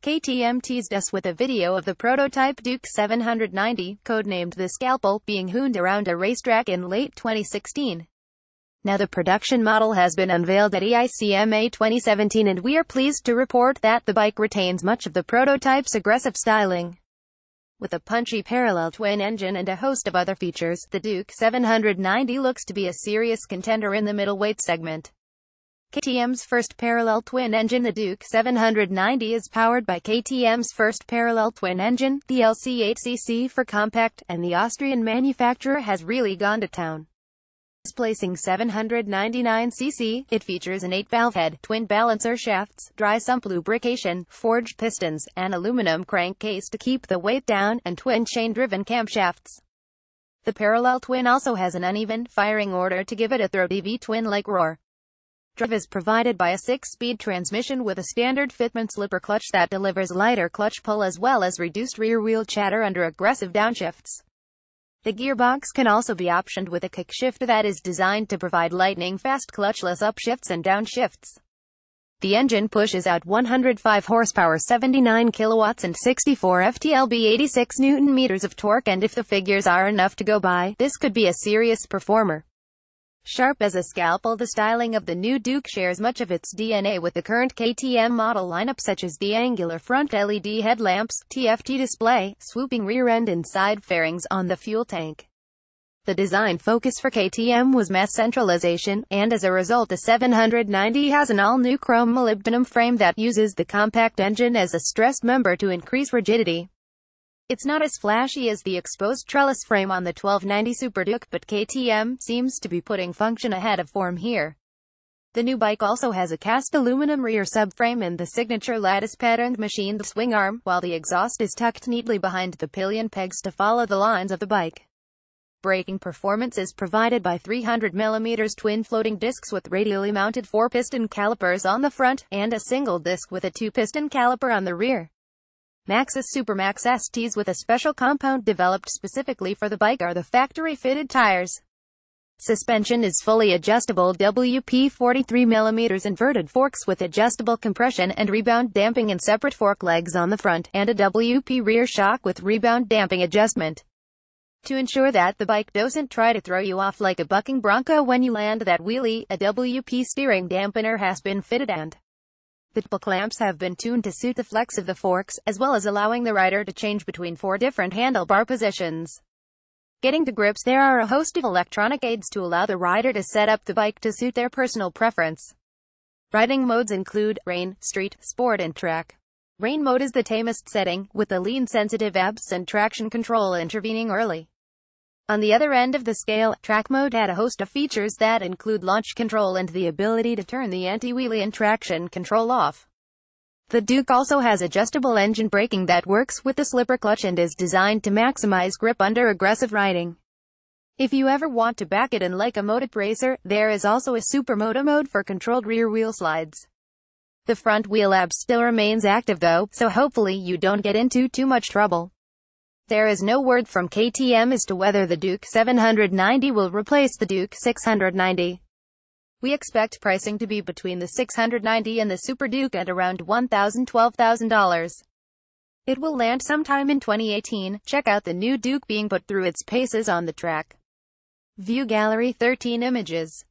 KTM teased us with a video of the prototype Duke 790, codenamed the Scalpel, being hooned around a racetrack in late 2016. Now the production model has been unveiled at EICMA 2017 and we are pleased to report that the bike retains much of the prototype's aggressive styling. With a punchy parallel twin engine and a host of other features, the Duke 790 looks to be a serious contender in the middleweight segment. KTM's first parallel twin engine, the Duke 790, is powered by KTM's first parallel twin engine, the LC8cc for compact, and the Austrian manufacturer has really gone to town. Displacing 799cc, it features an 8-valve head, twin balancer shafts, dry sump lubrication, forged pistons, an aluminum crankcase to keep the weight down, and twin chain-driven camshafts. The parallel twin also has an uneven firing order to give it a throaty twin-like roar. Drive is provided by a 6-speed transmission with a standard fitment slipper clutch that delivers lighter clutch pull as well as reduced rear-wheel chatter under aggressive downshifts. The gearbox can also be optioned with a kick shift that is designed to provide lightning-fast clutchless upshifts and downshifts. The engine pushes out 105 horsepower, 79 kilowatts and 64 FTLB, 86 Newton-meters of torque, and if the figures are enough to go by, this could be a serious performer. Sharp as a scalpel, the styling of the new Duke shares much of its DNA with the current KTM model lineup, such as the angular front LED headlamps, TFT display, swooping rear end and side fairings on the fuel tank. The design focus for KTM was mass centralization, and as a result the 790 has an all-new chrome molybdenum frame that uses the compact engine as a stressed member to increase rigidity. It's not as flashy as the exposed trellis frame on the 1290 Super Duke, but KTM seems to be putting function ahead of form here. The new bike also has a cast aluminum rear subframe and the signature lattice-patterned machined swing arm, while the exhaust is tucked neatly behind the pillion pegs to follow the lines of the bike. Braking performance is provided by 300mm twin floating discs with radially mounted 4-piston calipers on the front, and a single disc with a 2-piston caliper on the rear. Maxxis Supermax STs with a special compound developed specifically for the bike are the factory-fitted tires. Suspension is fully adjustable WP 43mm inverted forks with adjustable compression and rebound damping and separate fork legs on the front, and a WP rear shock with rebound damping adjustment. To ensure that the bike doesn't try to throw you off like a bucking bronco when you land that wheelie, a WP steering dampener has been fitted and the tipple clamps have been tuned to suit the flex of the forks, as well as allowing the rider to change between 4 different handlebar positions. Getting to grips, there are a host of electronic aids to allow the rider to set up the bike to suit their personal preference. Riding modes include Rain, Street, Sport and Track. Rain mode is the tamest setting, with the lean-sensitive ABS and traction control intervening early. On the other end of the scale, Track mode had a host of features that include launch control and the ability to turn the anti-wheelie and traction control off. The Duke also has adjustable engine braking that works with the slipper clutch and is designed to maximize grip under aggressive riding. If you ever want to back it in like a moto racer, there is also a supermoto mode for controlled rear wheel slides. The front wheel ABS still remains active though, so hopefully you don't get into too much trouble. There is no word from KTM as to whether the Duke 790 will replace the Duke 690. We expect pricing to be between the 690 and the Super Duke at around $1,000–$12,000. It will land sometime in 2018. Check out the new Duke being put through its paces on the track. View Gallery 13 images.